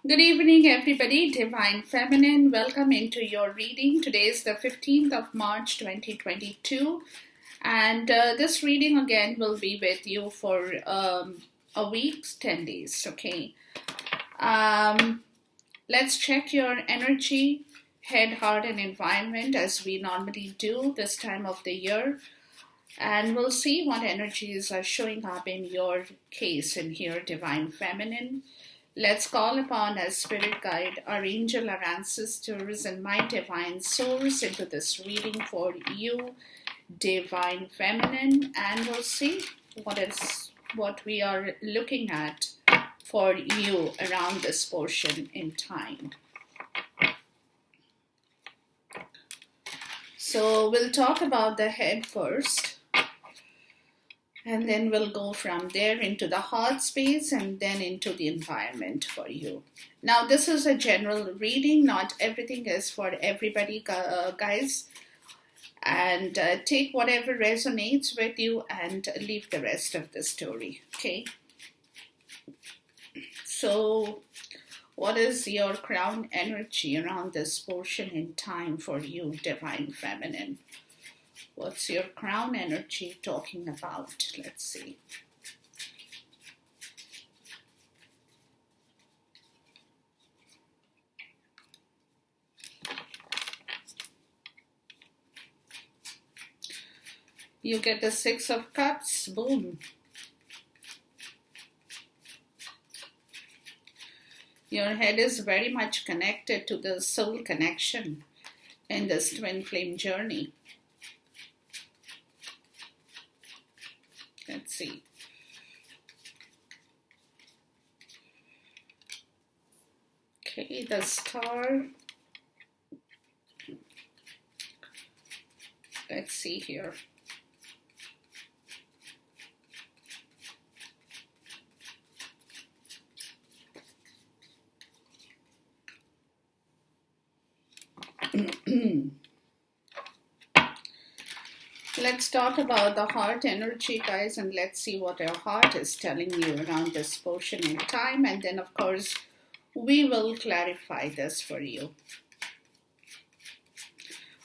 Good evening, everybody. Divine Feminine, welcome into your reading. Today is the 15th of March 2022, and this reading again will be with you for a week's 10 days. Okay, let's check your energy, head, heart, and environment as we normally do this time of the year. And we'll see what energies are showing up in your case in here, Divine Feminine. Let's call upon our spirit guide, our angel, our ancestors, and my divine source into this reading for you, Divine Feminine, and we'll see what we are looking at for you around this portion in time. So we'll talk about the head first. And then we'll go from there into the heart space and then into the environment for you. Now, this is a general reading. Not everything is for everybody, guys. And take whatever resonates with you and leave the rest of the story, okay? So, what is your crown energy around this portion in time for you, Divine Feminine? What's your crown energy talking about? Let's see. You get the Six of Cups, boom. Your head is very much connected to the soul connection in this twin flame journey. Let's see. Okay, the star. Let's see here. Let's talk about the heart energy, guys, and let's see what your heart is telling you around this portion in time. And then, of course, we will clarify this for you.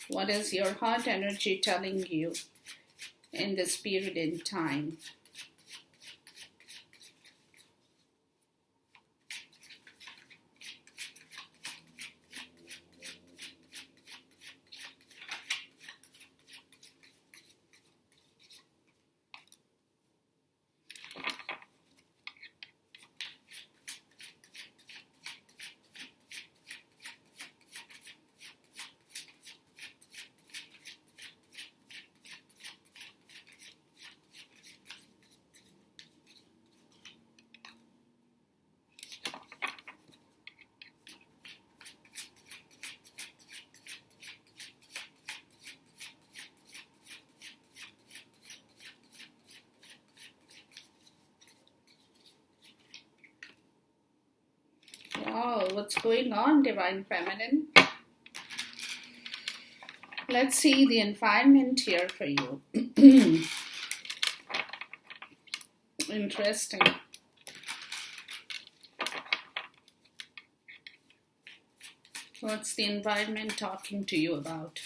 What is your heart energy telling you in this period in time? Wow, what's going on, Divine Feminine? Let's see the environment here for you. Interesting. What's the environment talking to you about?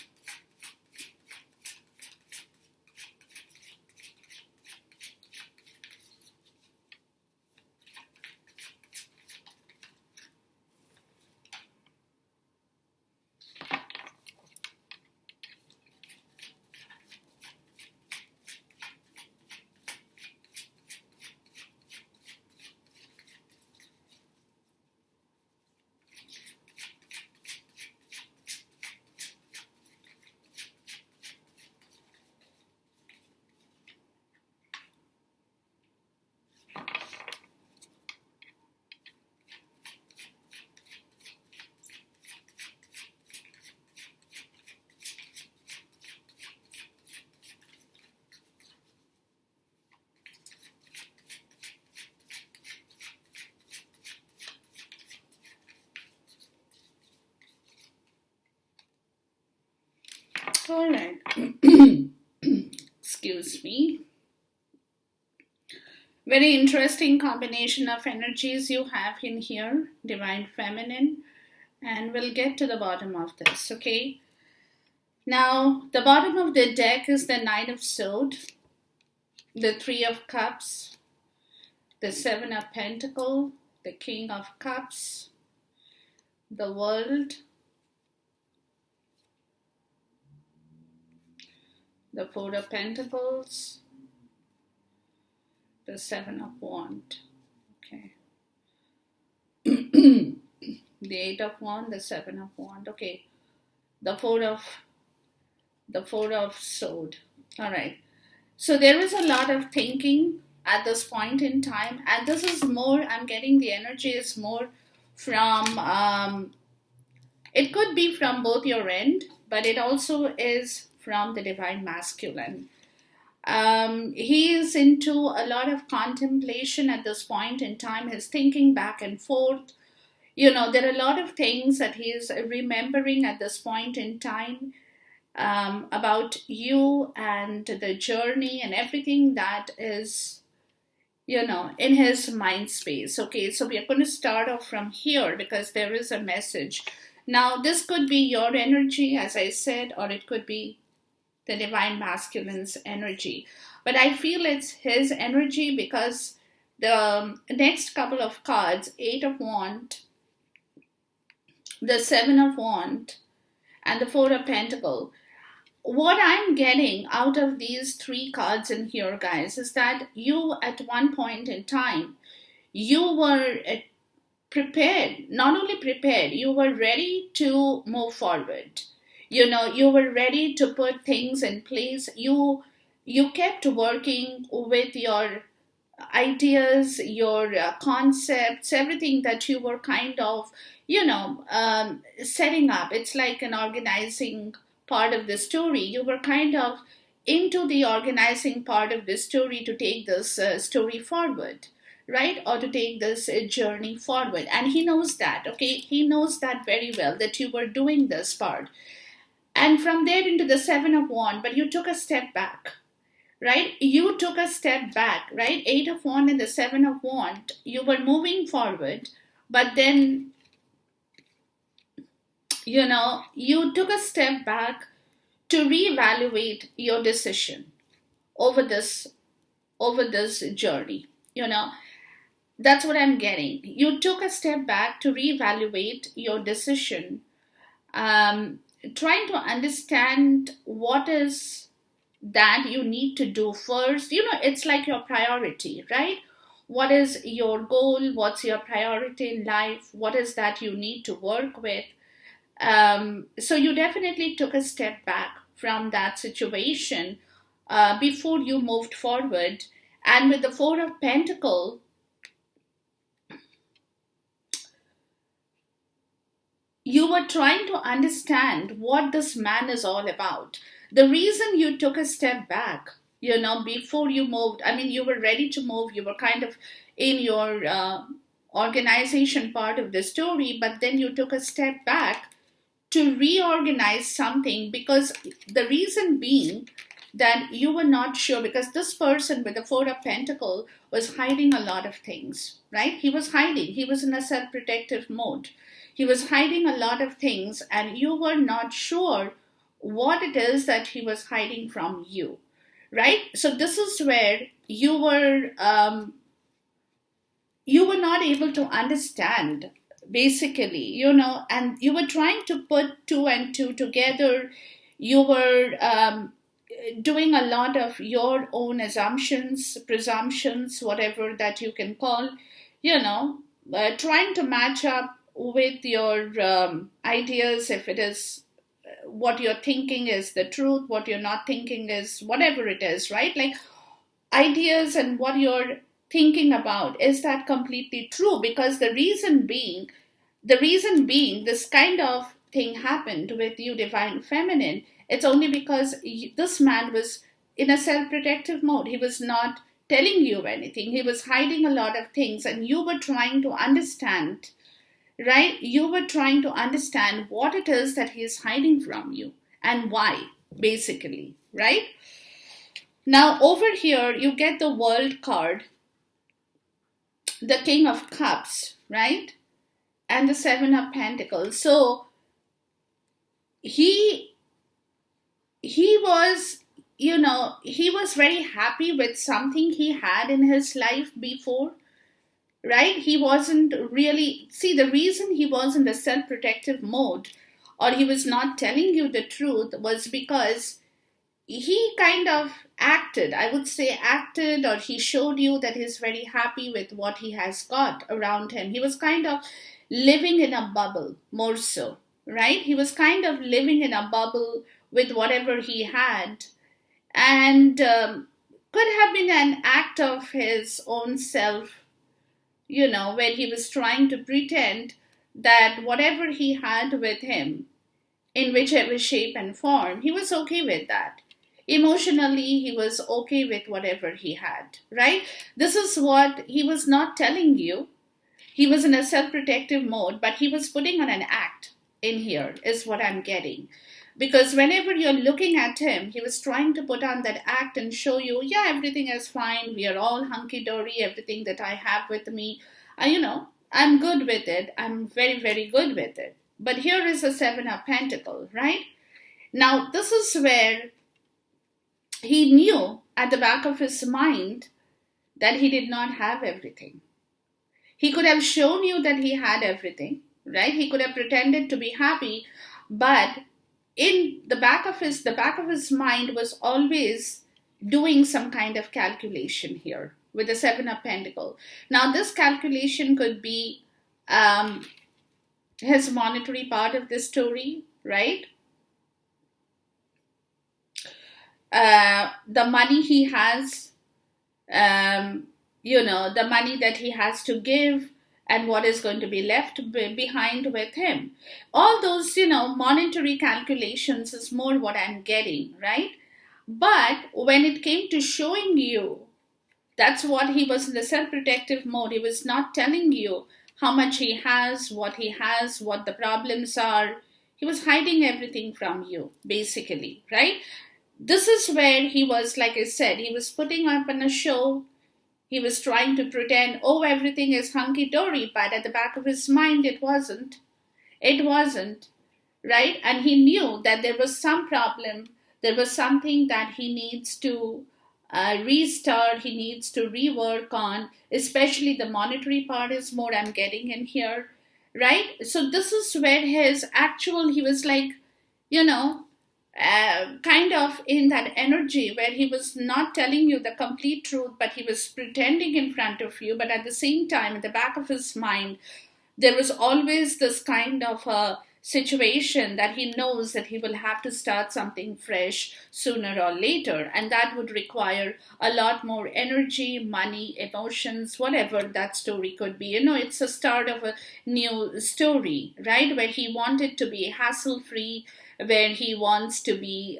All right. Excuse me. Very interesting combination of energies you have in here, Divine Feminine. And we'll get to the bottom of this, okay? Now, the bottom of the deck is the Knight of Swords, the Three of Cups, the Seven of Pentacles, the King of Cups, the World, the Four of Pentacles, the Seven of Wands. Okay. The Eight of Wands, the Seven of Wands. Okay. The Four of Swords. All right. So there is a lot of thinking at this point in time, and this is more, I'm getting the energy is more from, it could be from both your end, but it also is from the Divine Masculine. He is into a lot of contemplation at this point in time. He's thinking back and forth. You know, there are a lot of things that he is remembering at this point in time about you and the journey and everything that is, you know, in his mind space. Okay, so we are going to start off from here because there is a message. Now, this could be your energy, as I said, or it could be the Divine Masculine's energy. But I feel it's his energy because the next couple of cards, Eight of Wands, the Seven of Wands, and the Four of Pentacles. What I'm getting out of these three cards in here, guys, is that you at one point in time, you were prepared, not only prepared, you were ready to move forward. You know, you were ready to put things in place. You kept working with your ideas, your concepts, everything that you were kind of, you know, setting up. It's like an organizing part of the story. You were kind of into the organizing part of the story to take this story forward, right? Or to take this journey forward. And he knows that, okay? He knows that very well, that you were doing this part. And from there into the Seven of Wands, but you took a step back, right? You took a step back, right? Eight of Wands and the Seven of Wands, you were moving forward, but then, you know, you took a step back to reevaluate your decision over this journey. You know, that's what I'm getting. You took a step back to reevaluate your decision, trying to understand what is that you need to do first. You know, it's like your priority, right? What is your goal? What's your priority in life? What is that you need to work with? So you definitely took a step back from that situation before you moved forward. And with the Four of Pentacles, you were trying to understand what this man is all about. The reason you took a step back, you know, before you moved, I mean, you were ready to move, you were kind of in your organization part of the story, but then you took a step back to reorganize something, because the reason being that you were not sure, because this person with the Four of Pentacles was hiding a lot of things, right? He was hiding. He was in a self-protective mode. He was hiding a lot of things, and you were not sure what it is that he was hiding from you, right? So this is where you were not able to understand, basically, you know, and you were trying to put two and two together. You were doing a lot of your own assumptions, presumptions, whatever that you can call, you know, trying to match up with your ideas, if it is what you're thinking is the truth, what you're not thinking is whatever it is, right? Like ideas and what you're thinking about, is that completely true? Because the reason being this kind of thing happened with you, Divine Feminine, it's only because this man was in a self-protective mode. He was not telling you anything. He was hiding a lot of things, and you were trying to understand, right? You were trying to understand what it is that he is hiding from you and why, basically, right? Now, over here, you get the World card. the King of Cups, right? And the Seven of Pentacles. So he he was, he was very happy with something he had in his life before, right? He wasn't really, see, the reason he was in the self protective mode, or he was not telling you the truth, was because he kind of acted, I would say acted, or he showed you that he's very happy with what he has got around him. He was kind of living in a bubble, more so, right? He was kind of living in a bubble with whatever he had, and could have been an act of his own self, where he was trying to pretend that whatever he had with him, in whichever shape and form, he was okay with that. Emotionally, he was okay with whatever he had, right? This is what he was not telling you. He was in a self protective mode, but he was putting on an act in here, is what I'm getting. Because whenever you're looking at him, he was trying to put on that act and show you, yeah, everything is fine. We are all hunky dory. Everything that I have with me, I'm good with it. I'm very, very good with it. But here is a Seven of Pentacles, right? Now, this is where he knew at the back of his mind that he did not have everything. He could have shown you that he had everything, right? He could have pretended to be happy, but in the back of his mind was always doing some kind of calculation here with the Seven of Pentacles. Now, this calculation could be his monetary part of the story, right? The money he has, the money that he has to give, and what is going to be left behind with him. All those, monetary calculations is more what I'm getting, right? But when it came to showing you, that's what he was in the self-protective mode. He was not telling you how much he has, what the problems are. He was hiding everything from you, basically, right? This is where he was, like I said, he was putting up on a show. He was trying to pretend, oh, everything is hunky-dory, but at the back of his mind, it wasn't. It wasn't, right? And he knew that there was some problem. There was something that he needs to restart, he needs to rework on, especially the monetary part is more I'm getting in here, right? So this is where he was like, kind of in that energy where he was not telling you the complete truth, but he was pretending in front of you. But at the same time, in the back of his mind, there was always this kind of a situation that he knows that he will have to start something fresh sooner or later. And that would require a lot more energy, money, emotions, whatever that story could be. It's a start of a new story, right? Where he wanted to be hassle free, where he wants to be,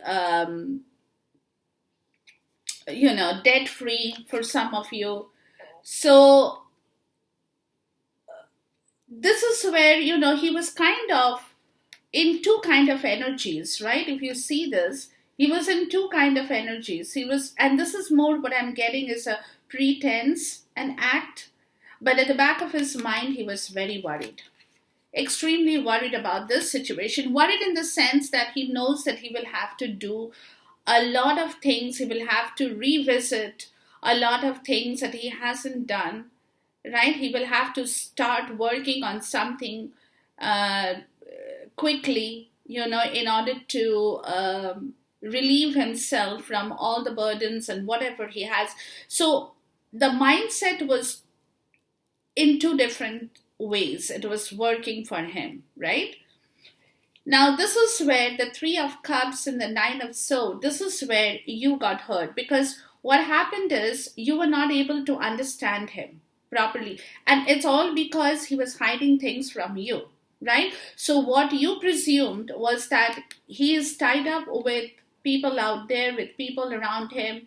debt free for some of you. So this is where, he was kind of in two kind of energies, right? If you see this, he was in two kind of energies. And this is more what I'm getting is a pretense, an act. But at the back of his mind, he was very worried. Extremely worried about this situation, worried in the sense that he knows that he will have to do a lot of things, he will have to revisit a lot of things that he hasn't done, right? He will have to start working on something quickly, in order to relieve himself from all the burdens and whatever he has. So the mindset was in two different ways. It was working for him, right? Now, this is where the Three of Cups and the Nine of Swords, this is where you got hurt, because what happened is you were not able to understand him properly. And it's all because he was hiding things from you, right? So what you presumed was that he is tied up with people out there, with people around him,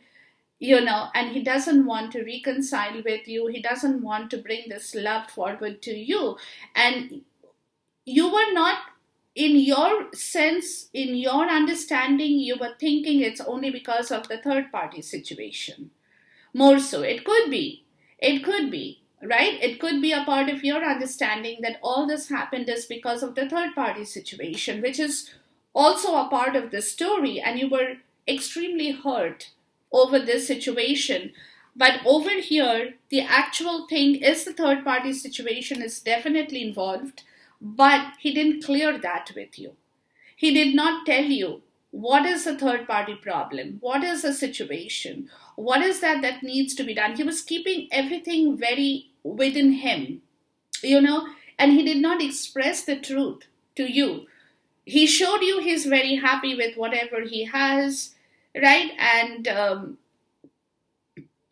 and he doesn't want to reconcile with you. He doesn't want to bring this love forward to you. And you were not, in your sense, in your understanding, you were thinking it's only because of the third party situation. More so, it could be. right? It could be a part of your understanding that all this happened is because of the third party situation, which is also a part of the story, and you were extremely hurt over this situation. But over here, the actual thing is the third party situation is definitely involved, but he didn't clear that with you. He did not tell you what is the third party problem, what is the situation, what is that needs to be done. He was keeping everything very within him, you know, and he did not express the truth to you. He showed you he's very happy with whatever he has, right? And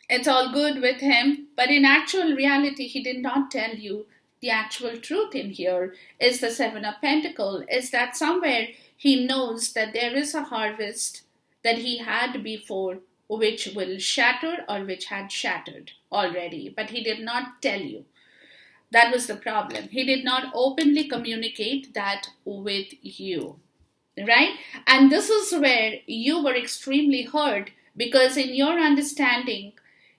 it's all good with him. But in actual reality, he did not tell you the actual truth in here is the Seven of Pentacles, is that somewhere he knows that there is a harvest that he had before which will shatter or which had shattered already, but he did not tell you. That was the problem. He did not openly communicate that with you, right? And this is where you were extremely hurt because in your understanding,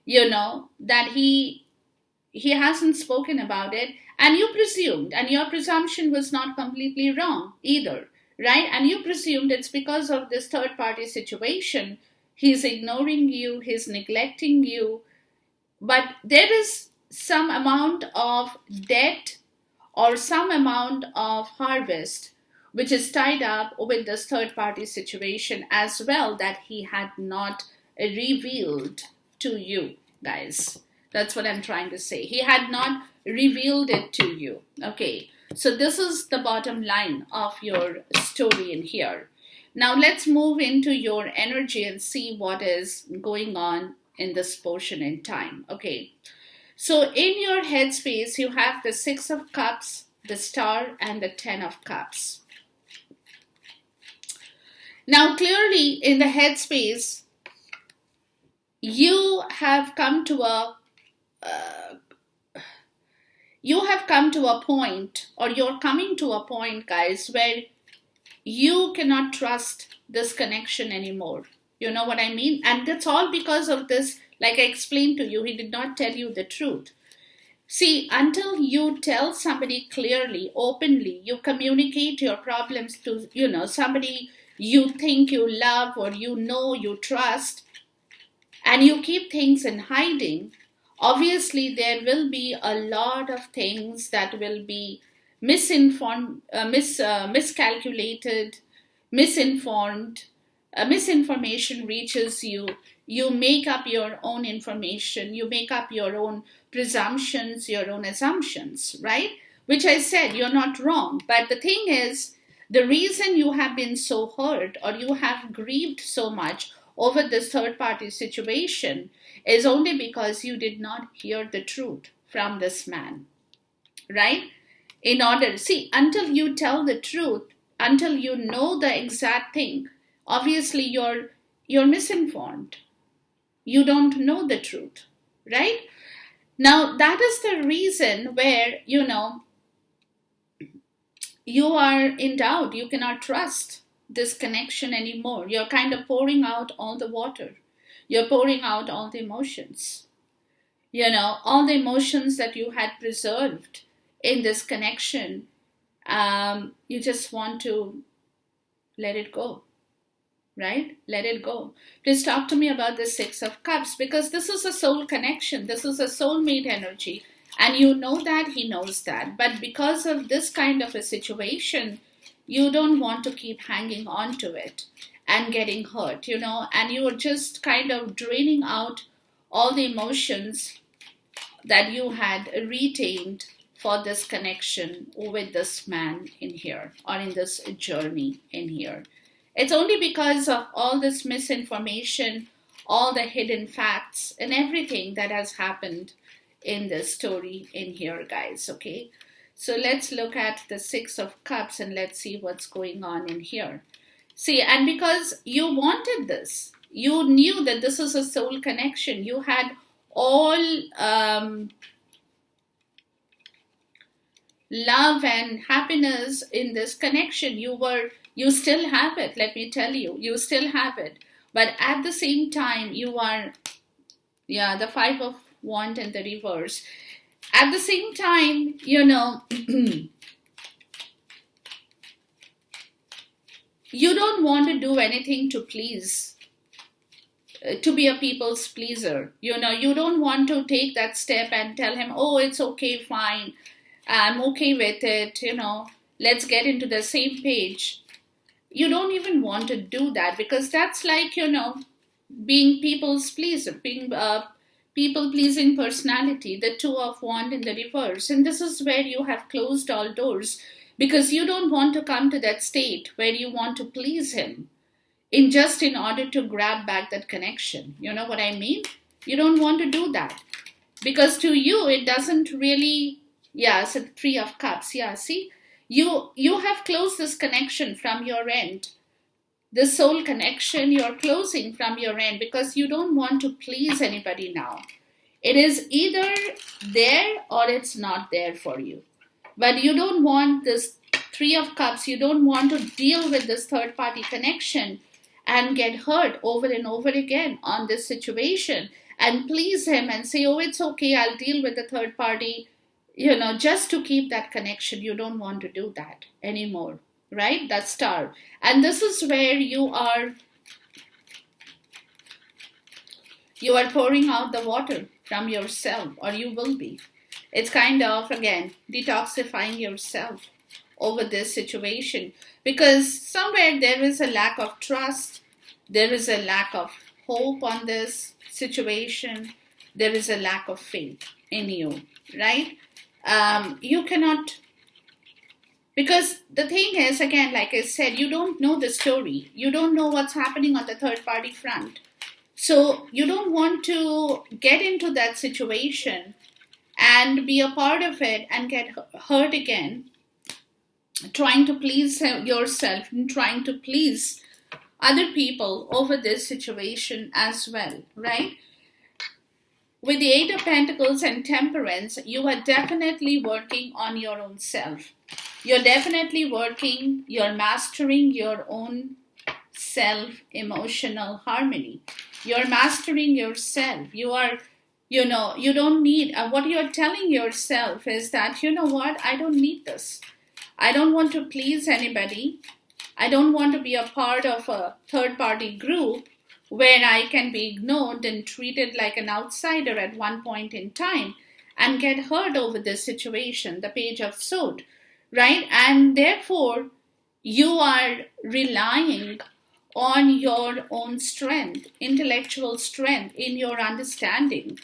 that he hasn't spoken about it, and you presumed, and your presumption was not completely wrong either, right? And you presumed it's because of this third party situation. He's ignoring you, he's neglecting you, but there is some amount of debt or some amount of harvest which is tied up with this third party situation as well that he had not revealed to you, guys. That's what I'm trying to say. He had not revealed it to you. Okay, so this is the bottom line of your story in here. Now let's move into your energy and see what is going on in this portion in time. Okay, so in your headspace, you have the Six of Cups, the Star, and the Ten of Cups. Now, clearly in the headspace, you have come to a point, or you're coming to a point, guys, where you cannot trust this connection anymore. You know what I mean? And that's all because of this. Like I explained to you, he did not tell you the truth. See, until you tell somebody clearly, openly, you communicate your problems to, somebody you think you love or you trust, and you keep things in hiding, obviously there will be a lot of things that will be miscalculated, misinformed. Misinformation reaches you. You make up your own information. You make up your own presumptions, your own assumptions, right? Which I said, you're not wrong. But the thing is, the reason you have been so hurt or you have grieved so much over this third party situation is only because you did not hear the truth from this man, right? In order, see, until you tell the truth, until you know the exact thing, obviously you're misinformed. You don't know the truth, right? Now that is the reason where you are in doubt. You cannot trust this connection anymore. You're kind of pouring out all the water. You're pouring out all the emotions. All the emotions that you had preserved in this connection. You just want to let it go, right? Let it go. Please talk to me about the Six of Cups, because this is a soul connection. This is a soulmate energy. And you know that, he knows that. But because of this kind of a situation, you don't want to keep hanging on to it and getting hurt, and you are just kind of draining out all the emotions that you had retained for this connection with this man in here, or in this journey in here. It's only because of all this misinformation, all the hidden facts, and everything that has happened in this story in here, guys. Okay, so let's look at the Six of Cups and let's see what's going on in here. See, and because you wanted this, you knew that this is a soul connection. You had all love and happiness in this connection. You still have it. Let me tell you, you still have it. But at the same time, you are, the Five of Wands and the reverse. At the same time, you don't want to do anything to please, to be a people's pleaser. You don't want to take that step and tell him, oh, it's okay, fine, I'm okay with it, let's get into the same page. You don't even want to do that, because that's like, being people's pleaser, being people pleasing personality, the two of wand in the reverse. And this is where you have closed all doors, because you don't want to come to that state where you want to please him in order to grab back that connection. You know what I mean? You don't want to do that, because to you it doesn't really. Yeah, so the Three of Cups. Yeah, see, you have closed this connection from your end. The soul connection you're closing from your end, because you don't want to please anybody now. It is either there or it's not there for you. But you don't want this Three of Cups. You don't want to deal with this third party connection and get hurt over and over again on this situation and please him and say, oh, it's okay, I'll deal with the third party, just to keep that connection. You don't want to do that anymore, right? That Star. And this is where you are pouring out the water from yourself, or you will be. It's kind of, again, detoxifying yourself over this situation, because somewhere there is a lack of trust, there is a lack of hope on this situation, there is a lack of faith in you, right? You cannot, because the thing is, again, like I said, you don't know the story, you don't know what's happening on the third party front. So you don't want to get into that situation and be a part of it and get hurt again, trying to please yourself and trying to please other people over this situation as well, right? With the Eight of Pentacles and Temperance, you are definitely working on your own self. You're definitely working, you're mastering your own self-emotional harmony. You're mastering yourself. You are, you don't need, what you're telling yourself is that, you know what, I don't need this. I don't want to please anybody. I don't want to be a part of a third-party group where I can be ignored and treated like an outsider at one point in time and get hurt over this situation, the Page of Swords, right? And therefore, you are relying on your own strength, intellectual strength in your understanding,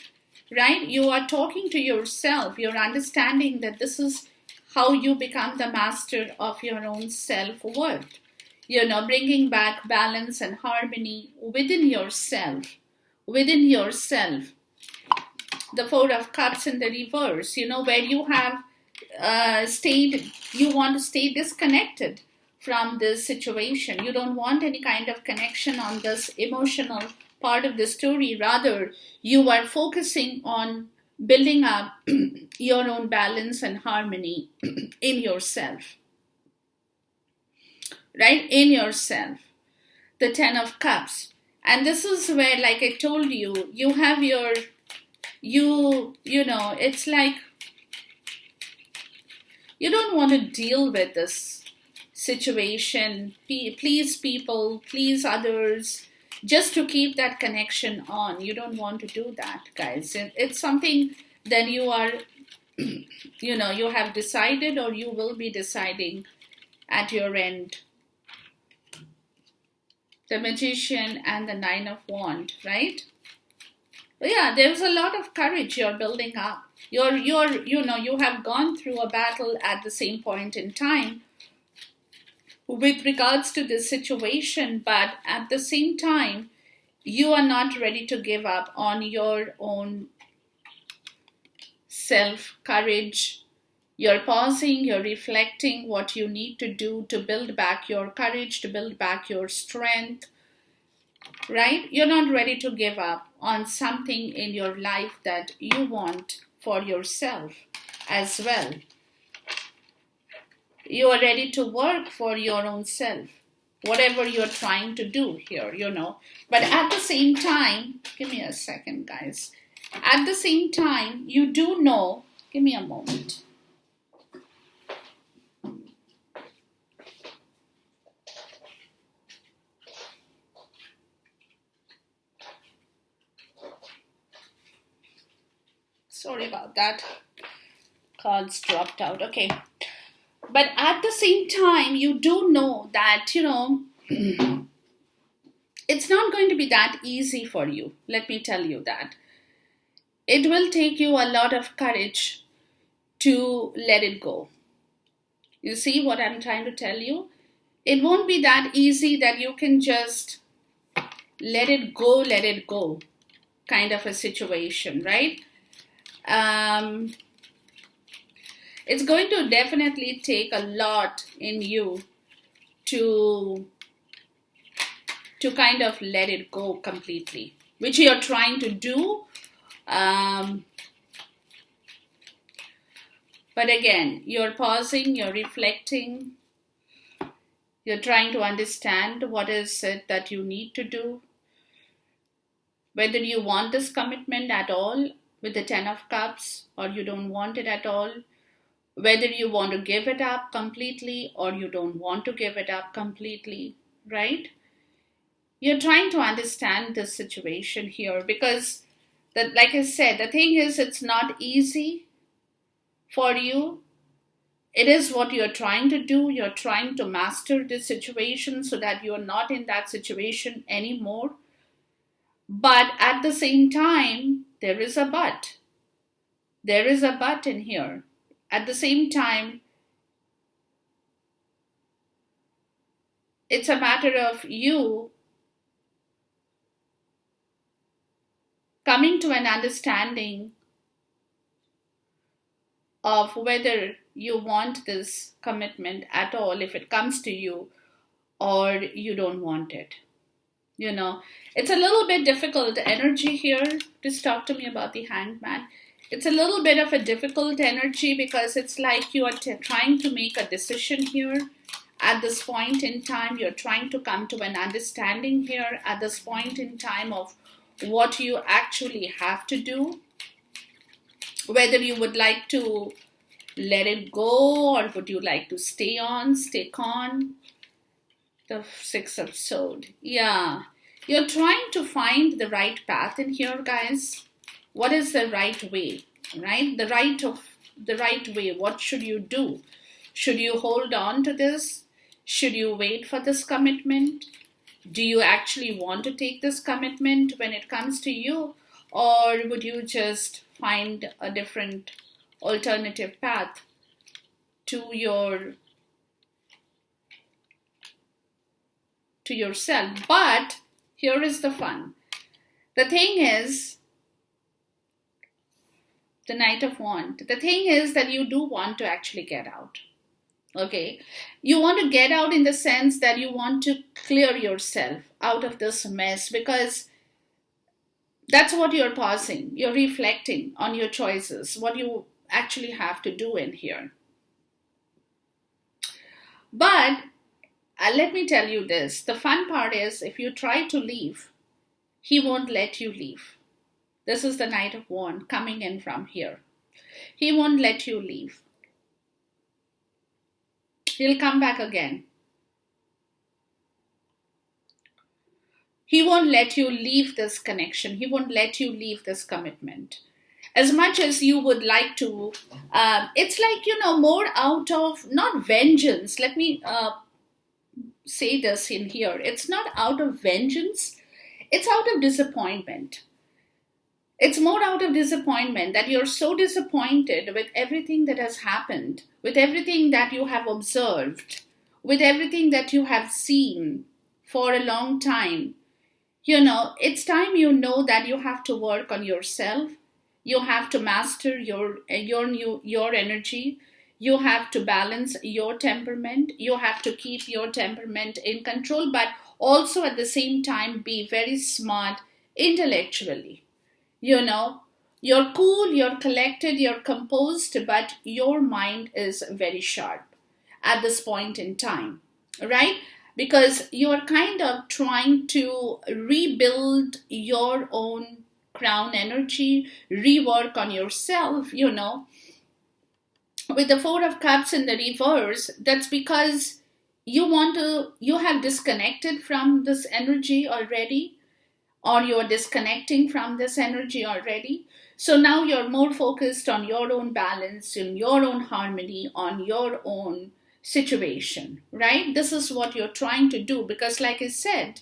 right? You are talking to yourself. You're understanding that this is how you become the master of your own self-worth. Bringing back balance and harmony within yourself. Within yourself. The Four of Cups in the reverse, where you have you want to stay disconnected from this situation. You don't want any kind of connection on this emotional part of the story. Rather, you are focusing on building up your own balance and harmony in yourself. Right? In yourself. The Ten of Cups. And this is where, like I told you, you have your, it's like you don't want to deal with this situation, please people, please others, just to keep that connection on. You don't want to do that, guys. It's something that you are, you have decided, or you will be deciding at your end. The Magician and the Nine of Wands, right? But yeah, there's a lot of courage you're building up. You have gone through a battle at the same point in time with regards to this situation, but at the same time, you are not ready to give up on your own self-courage. You're pausing, you're reflecting what you need to do to build back your courage, to build back your strength, right? You're not ready to give up on something in your life that you want for yourself as well. You are ready to work for your own self, whatever you're trying to do here, But at the same time, give me a second, guys. At the same time, you do know Give me a moment. Sorry about that. Cards dropped out. Okay. But at the same time, you do know that, it's not going to be that easy for you. Let me tell you that. It will take you a lot of courage to let it go. You see what I'm trying to tell you? It won't be that easy that you can just let it go kind of a situation, right? It's going to definitely take a lot in you to kind of let it go completely, which you're trying to do. But again, you're pausing, you're reflecting, you're trying to understand what is it that you need to do, whether you want this commitment at all with the Ten of Cups or you don't want it at all, whether you want to give it up completely or you don't want to give it up completely, right? You're trying to understand this situation here because, like I said, the thing is, it's not easy for you. It is what you're trying to do. You're trying to master this situation so that you're not in that situation anymore. But at the same time, there is a but. There is a but in here. At the same time, it's a matter of you coming to an understanding of whether you want this commitment at all if it comes to you or you don't want it. It's a little bit difficult energy here. Just talk to me about the Hangman. It's a little bit of a difficult energy because it's like you are trying to make a decision here. At this point in time, you're trying to come to an understanding here at this point in time of what you actually have to do. Whether you would like to let it go or would you like to stick on. The Six of Swords. Yeah. You're trying to find the right path in here, guys. What is the right way, right? The right way. What should you do? Should you hold on to this? Should you wait for this commitment? Do you actually want to take this commitment when it comes to you? Or would you just find a different alternative path to yourself? But here is the fun. The thing is, the Knight of Wands. The thing is that you do want to actually get out. Okay? You want to get out in the sense that you want to clear yourself out of this mess because that's what you're pausing. You're reflecting on your choices, what you actually have to do in here. But let me tell you this. The fun part is if you try to leave, he won't let you leave. This is the Knight of Wands coming in from here. He won't let you leave. He'll come back again. He won't let you leave this connection. He won't let you leave this commitment. As much as you would like to, it's like, more out of, not vengeance. Let me say this in here. It's not out of vengeance. It's out of disappointment. It's more out of disappointment that you're so disappointed with everything that has happened, with everything that you have observed, with everything that you have seen for a long time. It's time that you have to work on yourself. You have to master your energy. You have to balance your temperament. You have to keep your temperament in control, but also at the same time be very smart intellectually. You're cool, you're collected, you're composed, but your mind is very sharp at this point in time, right? Because you're kind of trying to rebuild your own crown energy, rework on yourself, with the Four of Cups in the reverse, that's because you have disconnected from this energy already, or you're disconnecting from this energy already. So now you're more focused on your own balance, in your own harmony, on your own situation, right? This is what you're trying to do because, like I said,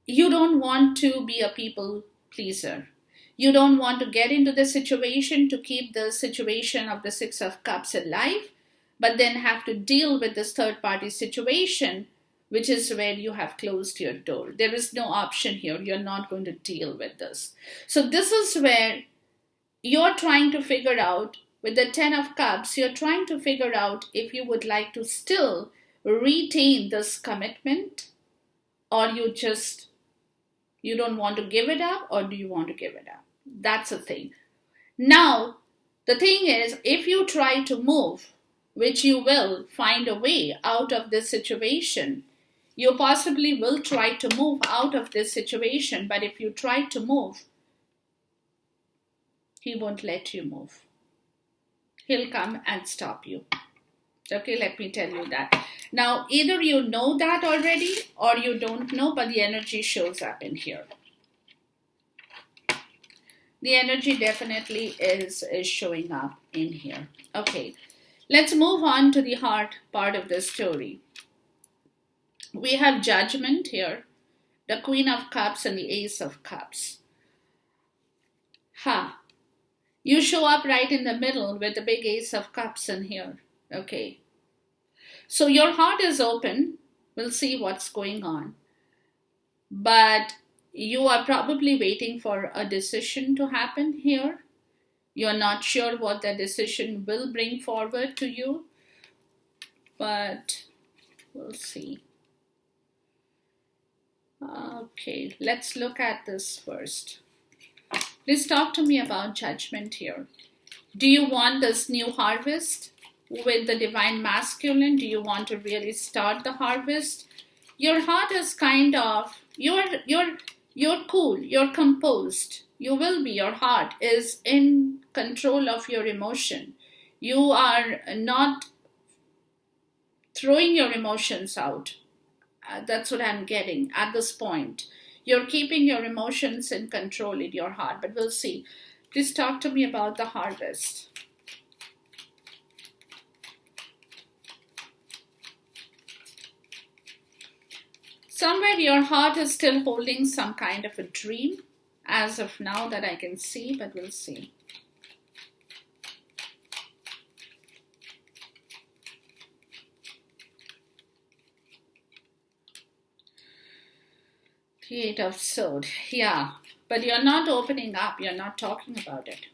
you don't want to be a people pleaser. You don't want to get into the situation to keep the situation of the Six of Cups alive, but then have to deal with this third party situation, which is where you have closed your door. There is no option here. You're not going to deal with this. So, this is where you're trying to figure out with the Ten of Cups, you're trying to figure out if you would like to still retain this commitment, or you don't want to give it up, or do you want to give it up? That's the thing. Now, the thing is, if you try to move, which you will find a way out of this situation, you possibly will try to move out of this situation, but if you try to move, he won't let you move. He'll come and stop you. Okay, let me tell you that. Now, either you know that already or you don't know, but the energy shows up in here. The energy definitely is showing up in here. Okay, let's move on to the heart part of the story. We have Judgment here, the Queen of Cups and the Ace of Cups. You show up right in the middle with the big Ace of Cups in here. Okay. So your heart is open. We'll see what's going on. But you are probably waiting for a decision to happen here. You're not sure what the decision will bring forward to you. But we'll see. Okay, let's look at this first. Please talk to me about Judgment here. Do you want this new harvest with the Divine Masculine? Do you want to really start the harvest? Your heart is kind of, you're cool, you're composed. You will be, your heart is in control of your emotion. You are not throwing your emotions out. That's what I'm getting at this point. You're keeping your emotions in control in your heart, but we'll see. Please talk to me about the harvest. Somewhere your heart is still holding some kind of a dream as of now that I can see, but we'll see. The Eight of Swords, yeah, but you're not opening up, you're not talking about it.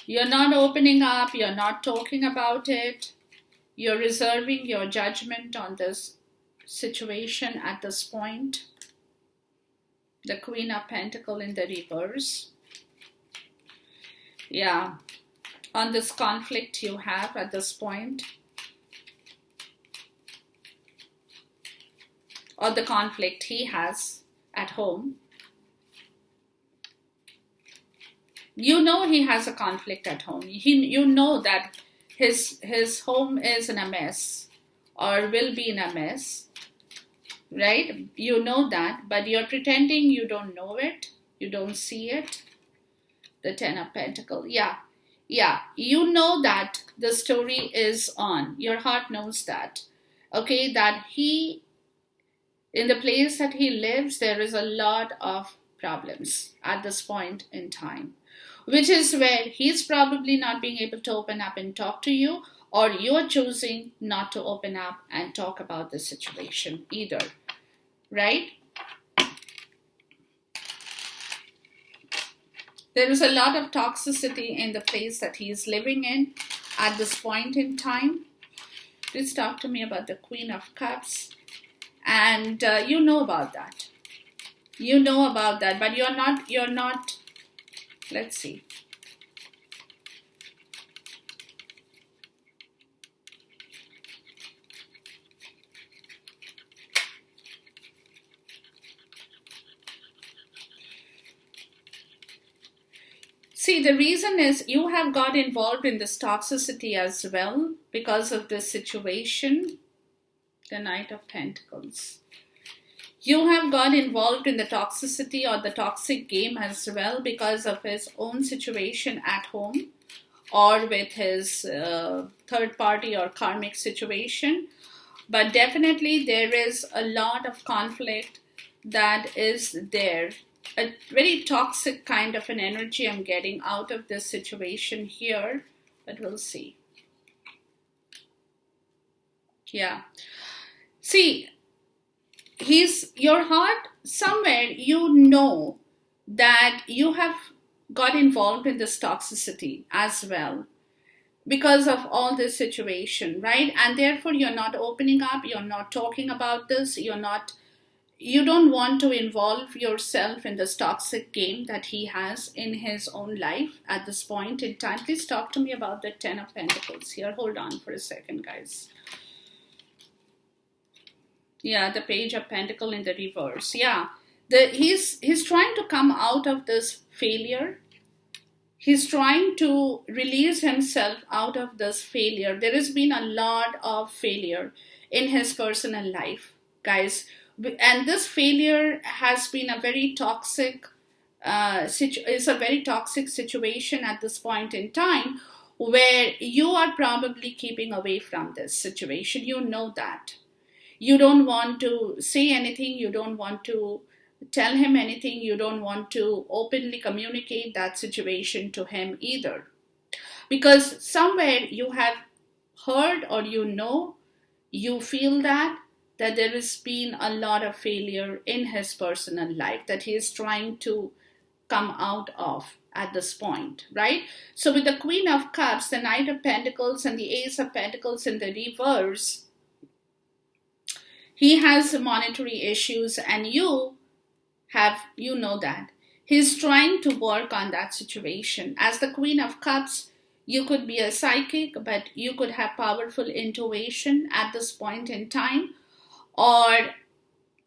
You're not opening up, you're not talking about it. You're reserving your judgment on this situation at this point. The Queen of Pentacles in the reverse. Yeah, on this conflict you have at this point. Or the conflict he has at home. You know he has a conflict at home. You know that his home is in a mess or will be in a mess, right? You know that, but you're pretending you don't know it. You don't see it. The Ten of Pentacles. Yeah. You know that the story is on. Your heart knows that. Okay, that in the place that he lives, there is a lot of problems at this point in time, which is where he's probably not being able to open up and talk to you, or you're choosing not to open up and talk about the situation either, right? There is a lot of toxicity in the place that he is living in at this point in time. Please talk to me about the Queen of Cups. And you know about that. You know about that, but you're not, let's see. See, the reason is you have got involved in this toxicity as well because of this situation, the Knight of Pentacles. You have got involved in the toxicity or the toxic game as well because of his own situation at home or with his third party or karmic situation. But definitely there is a lot of conflict that is there. A very toxic kind of an energy I'm getting out of this situation here, but we'll see. Yeah. See, your heart, somewhere you know that you have got involved in this toxicity as well because of all this situation, right? And therefore you're not opening up, you're not talking about this, you don't want to involve yourself in this toxic game that he has in his own life at this point in time. Please talk to me about the Ten of Pentacles here. Hold on for a second, guys. Yeah, the Page of Pentacle in the reverse. Yeah, he's trying to come out of this failure. He's trying to release himself out of this failure. There has been a lot of failure in his personal life, guys. And this failure has been a very toxic, is a very toxic situation at this point in time where you are probably keeping away from this situation. You know that. You don't want to say anything. You don't want to tell him anything. You don't want to openly communicate that situation to him either. Because somewhere you have heard or you feel that there has been a lot of failure in his personal life that he is trying to come out of at this point, right? So with the Queen of Cups, the Knight of Pentacles, and the Ace of Pentacles in the reverse, he has monetary issues and you know that. He's trying to work on that situation. As the Queen of Cups, you could be a psychic, but you could have powerful intuition at this point in time. Or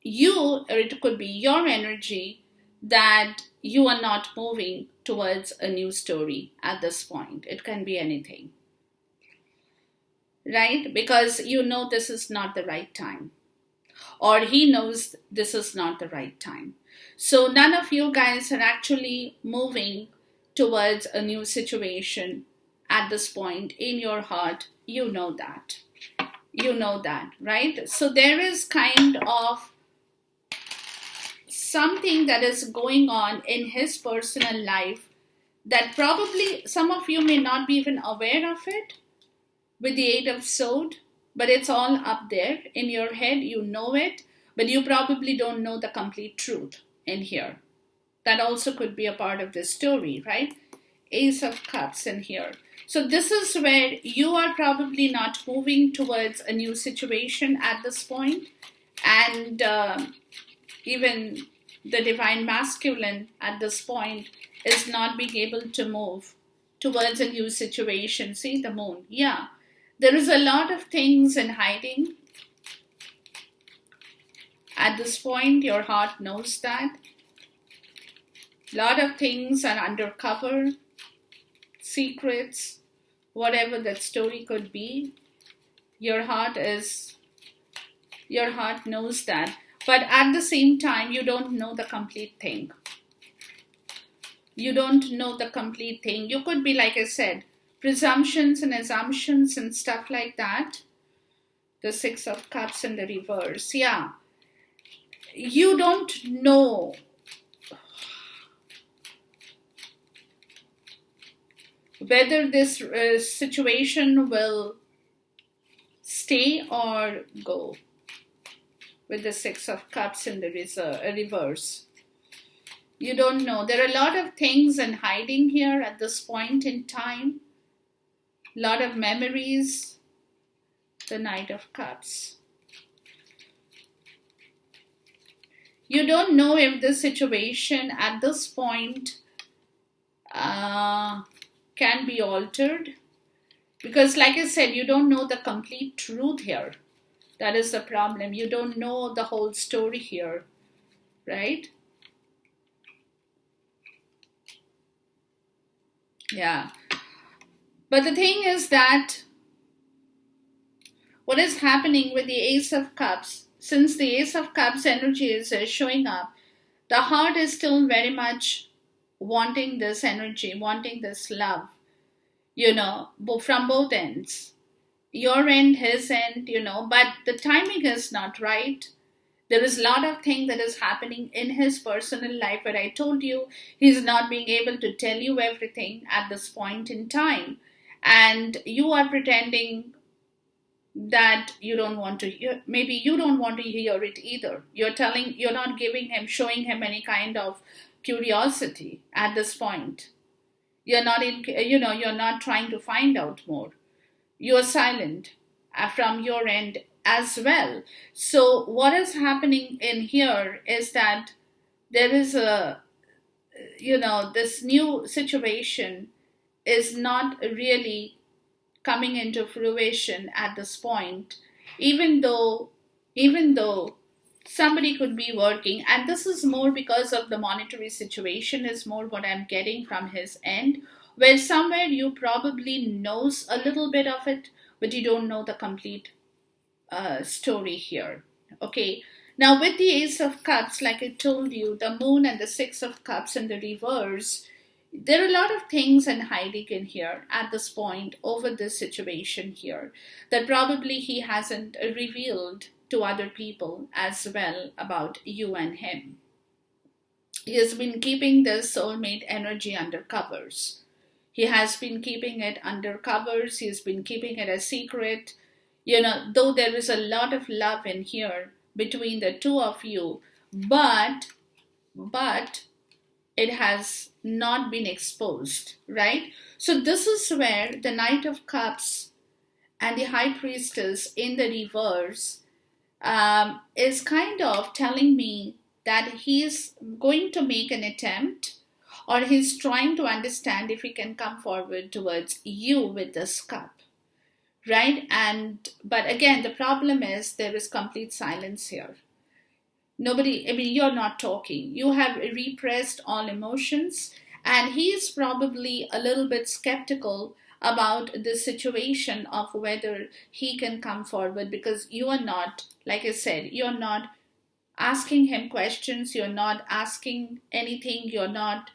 it could be your energy that you are not moving towards a new story at this point. It can be anything, right? Because you know this is not the right time. Or he knows this is not the right time. So none of you guys are actually moving towards a new situation at this point in your heart. You know that. You know that, right? So there is kind of something that is going on in his personal life that probably some of you may not be even aware of it with the Eight of Swords, but it's all up there in your head. You know it, but you probably don't know the complete truth in here. That also could be a part of this story, right? Ace of Cups in here. So this is where you are probably not moving towards a new situation at this point. And even the Divine Masculine at this point is not being able to move towards a new situation. See the Moon. Yeah. There is a lot of things in hiding. At this point, your heart knows that. A lot of things are undercover, secrets, whatever that story could be. Your heart knows that. But at the same time, you don't know the complete thing. You don't know the complete thing. You could be, like I said, presumptions and assumptions and stuff like that. The Six of Cups in the reverse. Yeah. You don't know whether this situation will stay or go with the Six of Cups in the reverse. You don't know. There are a lot of things in hiding here at this point in time. A lot of memories. The Knight of Cups. You don't know if this situation at this point can be altered. Because like I said, you don't know the complete truth here. That is the problem. You don't know the whole story here, right? Yeah. But the thing is that what is happening with the Ace of Cups, since the Ace of Cups energy is showing up, the heart is still very much wanting this energy, wanting this love, from both ends. Your end, his end, but the timing is not right. There is a lot of thing that is happening in his personal life where I told you he's not being able to tell you everything at this point in time. And you are pretending that you don't want to hear, maybe you don't want to hear it either. You're not giving him, showing him any kind of curiosity at this point. You're not trying to find out more. You're silent from your end as well. So what is happening in here is that there is this new situation is not really coming into fruition at this point, even though somebody could be working, and this is more because of the monetary situation is more what I'm getting from his end, where somewhere you probably knows a little bit of it, but you don't know the complete story here. Okay. Now, with the Ace of Cups, like I told you, the Moon and the Six of Cups in the reverse, there are a lot of things in hiding in here at this point over this situation here that probably he hasn't revealed to other people as well about you and him. He has been keeping this soulmate energy under covers. He has been keeping it under covers. He's been keeping it a secret. Though there is a lot of love in here between the two of you, but it has not been exposed, right? So this is where the Knight of Cups and the High Priestess in the reverse is kind of telling me that he's going to make an attempt, or he's trying to understand if he can come forward towards you with this cup, right? But again, the problem is there is complete silence here. Nobody, I mean, you're not talking. You have repressed all emotions, and he's probably a little bit skeptical about the situation of whether he can come forward, because you are not, like I said, you're not asking him questions, you're not asking anything, you're not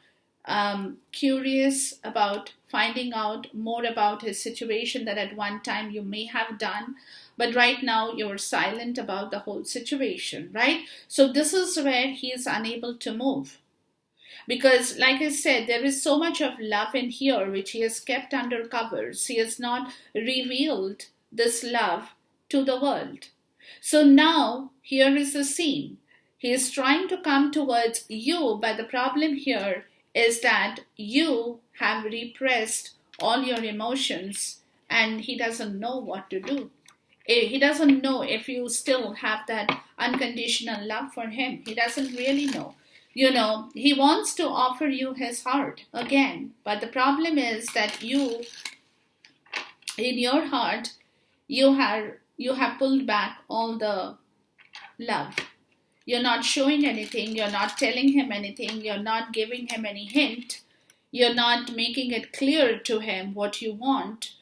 curious about finding out more about his situation that at one time you may have done, but right now you're silent about the whole situation, right? So this is where he is unable to move, because like I said, there is so much of love in here which he has kept under covers. He has not revealed this love to the world. So now here is the scene. He is trying to come towards you, but the problem here is that you have repressed all your emotions, and he doesn't know what to do. He doesn't know if you still have that unconditional love for him. He doesn't really know. He wants to offer you his heart again, but the problem is that you, in your heart, you have pulled back all the love. You're not showing anything, you're not telling him anything, you're not giving him any hint, you're not making it clear to him what you want.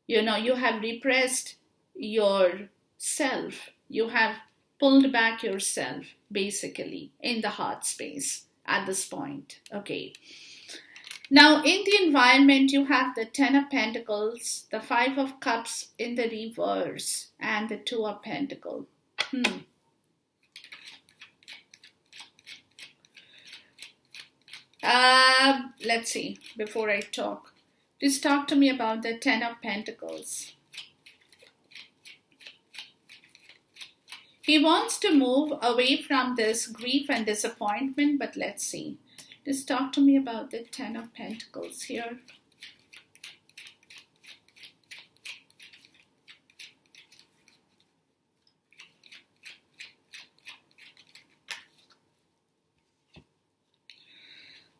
You have repressed yourself. You have pulled back yourself, basically, in the heart space at this point. Okay. Now, in the environment, you have the Ten of Pentacles, the Five of Cups in the reverse, and the Two of Pentacles. Let's see, before I talk. Just talk to me about the Ten of Pentacles. He wants to move away from this grief and disappointment, but let's see. Just talk to me about the Ten of Pentacles here.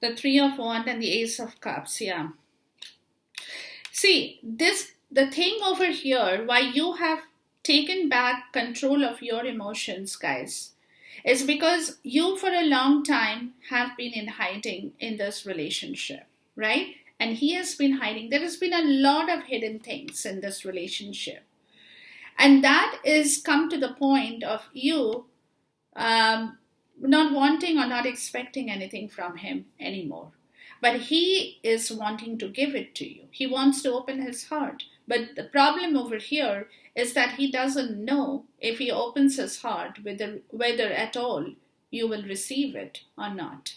The Three of Wands and the Ace of Cups, yeah. See, the thing over here, why you have taken back control of your emotions, guys, is because you for a long time have been in hiding in this relationship, right? and he has been hiding. There has been a lot of hidden things in this relationship. And that is come to the point of you not wanting or not expecting anything from him anymore. But he is wanting to give it to you. He wants to open his heart. But the problem over here is that he doesn't know if he opens his heart whether at all you will receive it or not.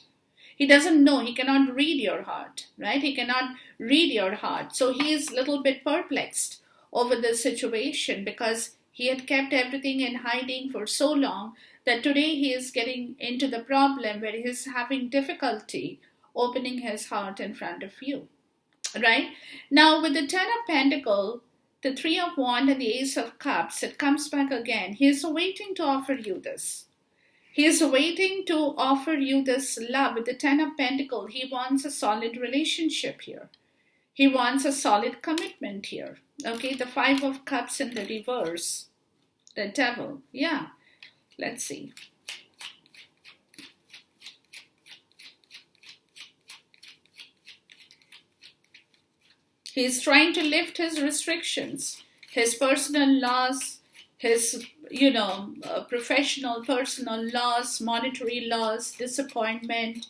He doesn't know. He cannot read your heart, right? He cannot read your heart. So he is a little bit perplexed over this situation because he had kept everything in hiding for so long that today he is getting into the problem where he is having difficulty opening his heart in front of you, right? Now, with the Ten of Pentacles, the Three of Wands, and the Ace of Cups, it comes back again. He is waiting to offer you this. He is waiting to offer you this love. With the Ten of Pentacles, he wants a solid relationship here. He wants a solid commitment here. Okay, the Five of Cups in the reverse. The Devil. Yeah, let's see. He's trying to lift his restrictions, his personal laws, his, professional, personal laws, monetary laws, disappointment,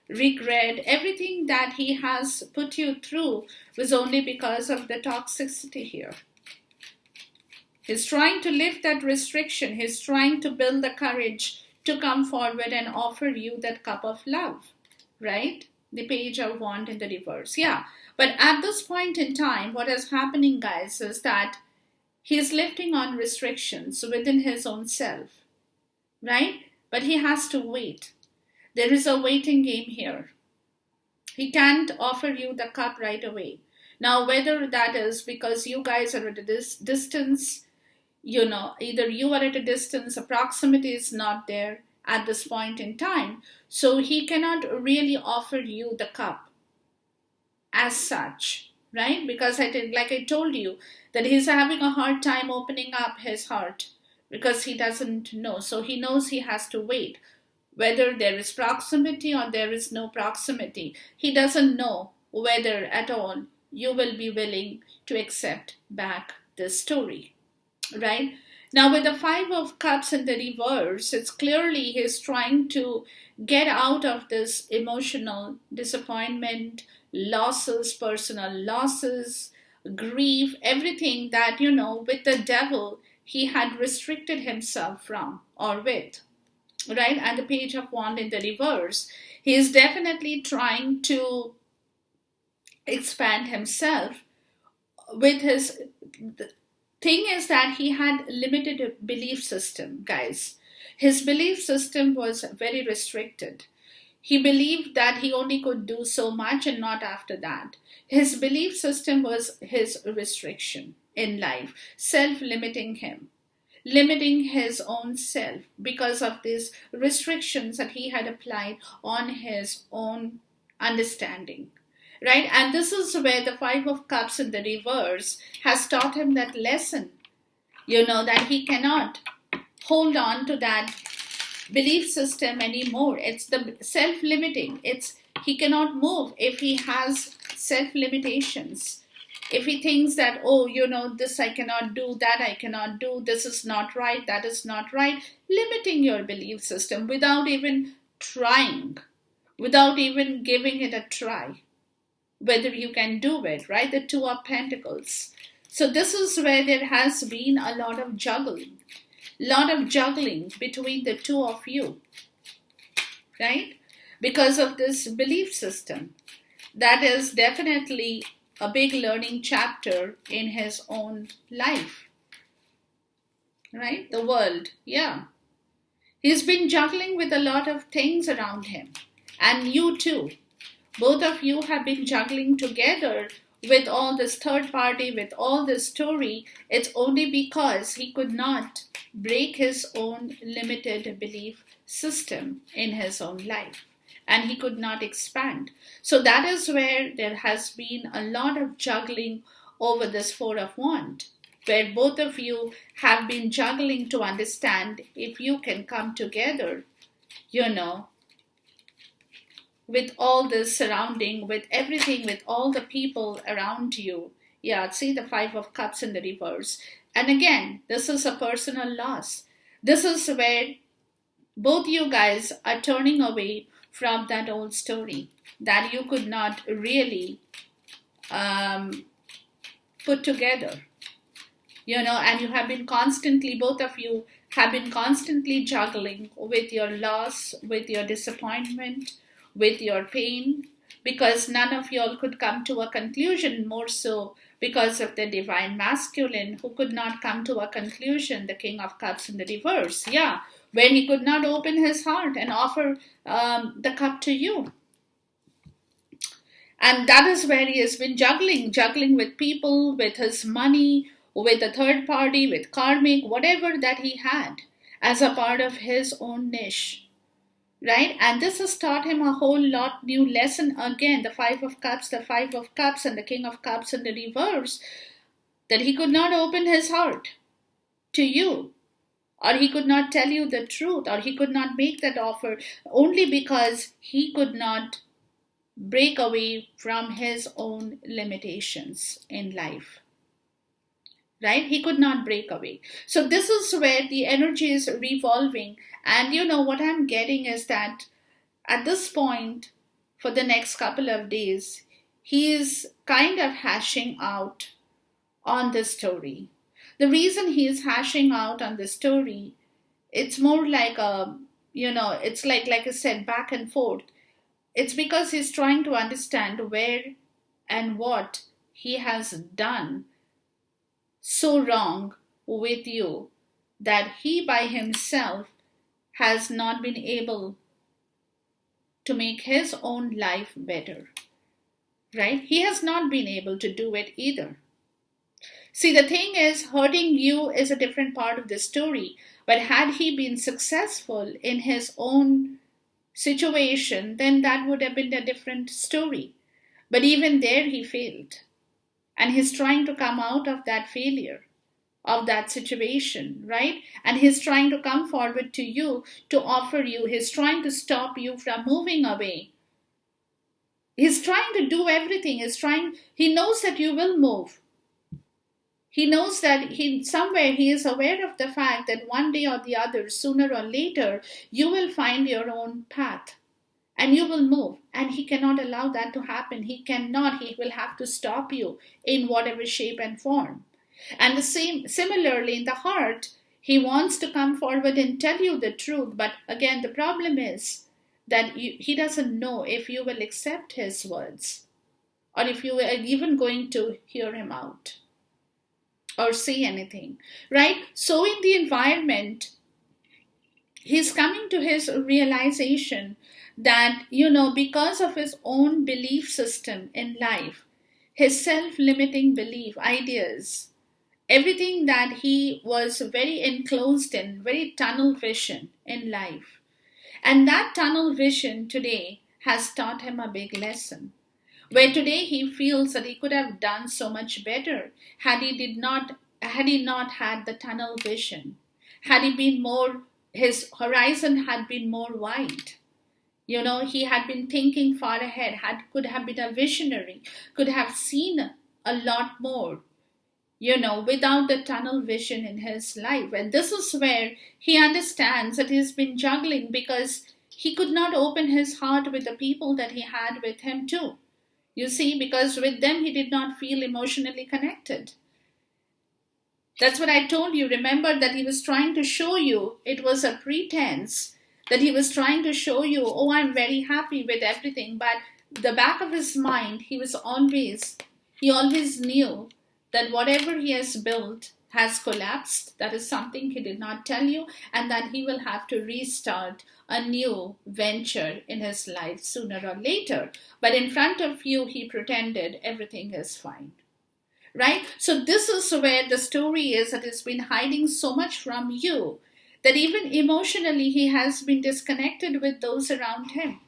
regret. Everything that he has put you through was only because of the toxicity here. He's trying to lift that restriction. He's trying to build the courage to come forward and offer you that cup of love, right? The Page of Wands in the reverse. Yeah. But at this point in time, what is happening, guys, is that he's lifting on restrictions within his own self, right? But he has to wait. There is a waiting game here. He can't offer you the cup right away. Now, whether that is because you guys are at a distance, either you are at a distance, a proximity is not there at this point in time. So he cannot really offer you the cup as such, right? Because like I told you, that he's having a hard time opening up his heart because he doesn't know. So he knows he has to wait. Whether there is proximity or there is no proximity, he doesn't know whether at all you will be willing to accept back this story, right? Now, with the Five of Cups in the reverse, it's clearly he's trying to get out of this emotional disappointment, losses, personal losses, grief, everything that, with the Devil, he had restricted himself from or with, right? And the Page of Wands in the reverse, he is definitely trying to expand himself with his... The thing is that he had limited belief system, guys. His belief system was very restricted. He believed that he only could do so much and not after that. His belief system was his restriction in life, self-limiting him, limiting his own self because of these restrictions that he had applied on his own understanding, right? And this is where the Five of Cups in the reverse has taught him that lesson, that he cannot hold on to that belief system anymore. It's the self-limiting. He cannot move if he has self-limitations. If he thinks that, this I cannot do, that I cannot do, this is not right, that is not right, limiting your belief system without even trying, without even giving it a try, whether you can do it, right? The Two of Pentacles. So this is where there has been a lot of juggling between the two of you, right? Because of this belief system. That is definitely a big learning chapter in his own life, right? The world, yeah. He's been juggling with a lot of things around him. And you too. Both of you have been juggling together with all this third party, with all this story. It's only because he could not break his own limited belief system in his own life. And he could not expand. So that is where there has been a lot of juggling over this Four of Wands, where both of you have been juggling to understand if you can come together, with all this surrounding, with everything, with all the people around you. Yeah, see the Five of Cups in the reverse. And again, this is a personal loss. This is where both you guys are turning away from that old story that you could not really um, put together, and you have been constantly, both of you have been constantly juggling with your loss, with your disappointment, with your pain, because none of y'all could come to a conclusion, more so because of the divine masculine who could not come to a conclusion, the King of Cups in the reverse. Yeah, when he could not open his heart and offer the cup to you. And that is where he has been juggling with people, with his money, with a third party, with karmic, whatever that he had as a part of his own niche. Right? And this has taught him a whole lot new lesson again. The Five of Cups, and the King of Cups in the reverse, that he could not open his heart to you, or he could not tell you the truth, or he could not make that offer only because he could not break away from his own limitations in life. Right? He could not break away. So this is where the energy is revolving. And what I'm getting is that at this point, for the next couple of days, he is kind of hashing out on the story. The reason he is hashing out on the story, it's more like it's like I said, back and forth. It's because he's trying to understand where and what he has done so wrong with you that he by himself has not been able to make his own life better. Right? He has not been able to do it either. See, the thing is, hurting you is a different part of the story. But had he been successful in his own situation, then that would have been a different story. But even there, he failed. And he's trying to come out of that failure, of that situation, right? And he's trying to come forward to you, to offer you. He's trying to stop you from moving away. He's trying to do everything. He knows that you will move. He knows that somewhere he is aware of the fact that one day or the other, sooner or later, you will find your own path and you will move. And he cannot allow that to happen. He will have to stop you in whatever shape and form. And similarly in the heart, he wants to come forward and tell you the truth. But again, the problem is that he doesn't know if you will accept his words or if you are even going to hear him out or say anything, right? So in the environment, he's coming to his realization that, because of his own belief system in life, his self-limiting belief, ideas, everything that he was very enclosed in, very tunnel vision in life. And that tunnel vision today has taught him a big lesson, where today he feels that he could have done so much better had he not had the tunnel vision, had he been more, his horizon had been more wide. He had been thinking far ahead, could have been a visionary, could have seen a lot more, without the tunnel vision in his life. And this is where he understands that he's been juggling because he could not open his heart with the people that he had with him too. You see, because with them he did not feel emotionally connected. That's what I told you. Remember that he was trying to show you, it was a pretense, that he was trying to show you, oh, I'm very happy with everything. But the back of his mind, he always knew that whatever he has built has collapsed. That is something he did not tell you, and that he will have to restart a new venture in his life sooner or later. But in front of you, he pretended everything is fine. Right? So this is where the story is, that it's been hiding so much from you that even emotionally he has been disconnected with those around him.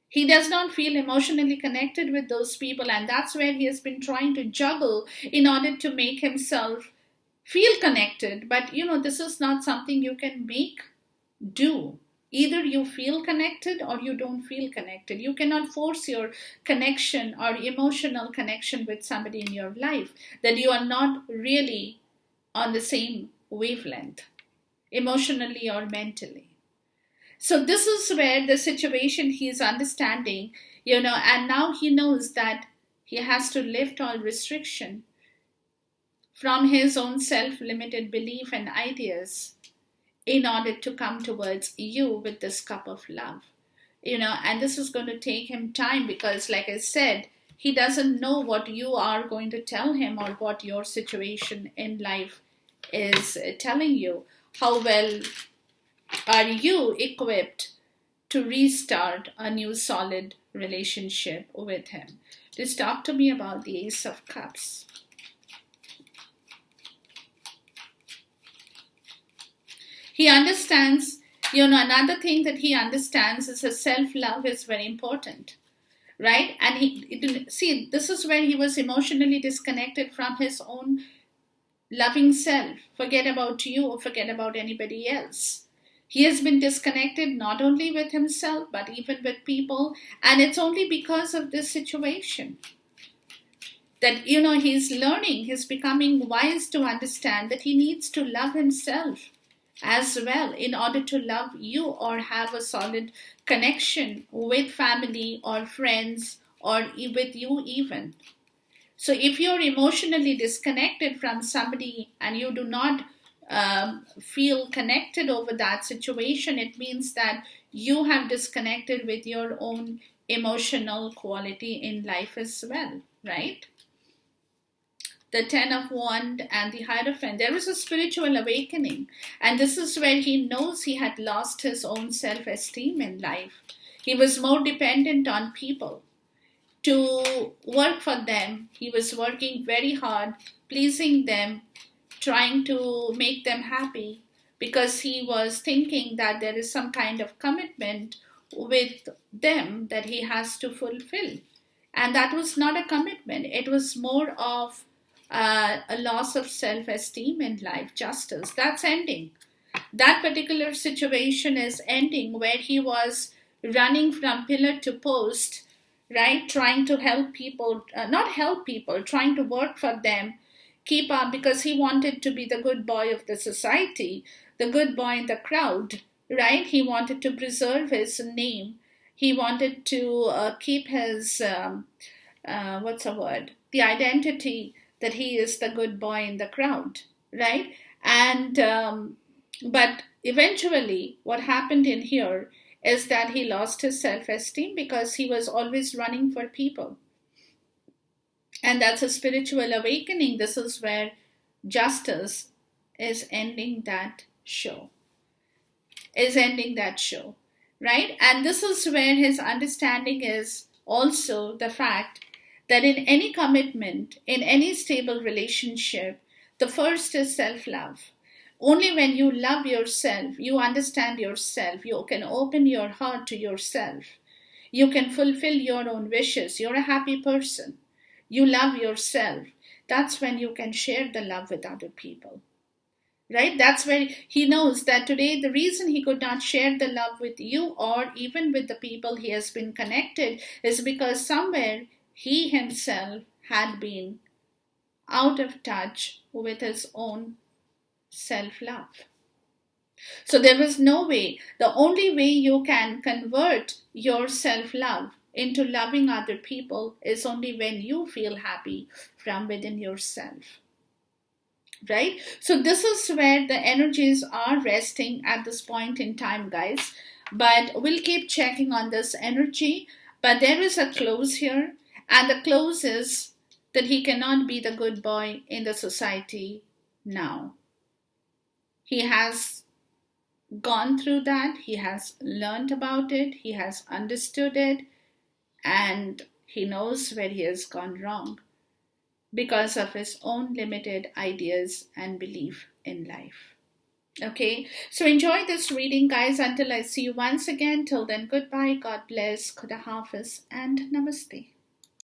He does not feel emotionally connected with those people, and that's where he has been trying to juggle in order to make himself feel connected. But this is not something you can do. Either you feel connected or you don't feel connected. You cannot force your connection or emotional connection with somebody in your life that you are not really on the same wavelength, emotionally or mentally. So this is where the situation he is understanding, and now he knows that he has to lift all restriction from his own self-limited belief and ideas in order to come towards you with this cup of love. And this is going to take him time because, like I said, he doesn't know what you are going to tell him or what your situation in life is telling you. How well are you equipped to restart a new solid relationship with him? Just talk to me about the Ace of Cups. He understands, another thing that he understands is his self-love is very important, right? And this is where he was emotionally disconnected from his own loving self. Forget about you or forget about anybody else. He has been disconnected not only with himself, but even with people. And it's only because of this situation that, he's learning, he's becoming wise to understand that he needs to love himself as well in order to love you or have a solid connection with family or friends or with you even. So if you're emotionally disconnected from somebody and you do not feel connected over that situation, it means that you have disconnected with your own emotional quality in life as well, right? The Ten of Wands and the Hierophant, there is a spiritual awakening. And this is where he knows he had lost his own self-esteem in life. He was more dependent on people to work for them. He was working very hard, pleasing them, trying to make them happy because he was thinking that there is some kind of commitment with them that he has to fulfill. And that was not a commitment. It was more of a loss of self-esteem in life. Justice, that's ending. That particular situation is ending where he was running from pillar to post, right? Trying to help people, not help people, trying to work for them, keep up because he wanted to be the good boy of the society, the good boy in the crowd, right? He wanted to preserve his name. He wanted to keep his, what's the word? The identity that he is the good boy in the crowd, right? And but eventually, what happened in here is that he lost his self-esteem because he was always running for people. And that's a spiritual awakening. This is where justice is ending that show. Right? And this is where his understanding is also the fact that in any commitment, in any stable relationship, the first is self-love. Only when you love yourself, you understand yourself, you can open your heart to yourself, you can fulfill your own wishes, you're a happy person, you love yourself, that's when you can share the love with other people. Right? That's where he knows that today the reason he could not share the love with you or even with the people he has been connected is because somewhere he himself had been out of touch with his own self-love. So there was no way. The only way you can convert your self-love into loving other people is only when you feel happy from within yourself. Right? So this is where the energies are resting at this point in time, guys. But we'll keep checking on this energy. But there is a close here. And the close is that he cannot be the good boy in the society now. He has gone through that. He has learned about it. He has understood it. And he knows where he has gone wrong because of his own limited ideas and belief in life. Okay, so enjoy this reading, guys. Until I see you once again, till then, goodbye, God bless, Khuda Hafiz, and Namaste.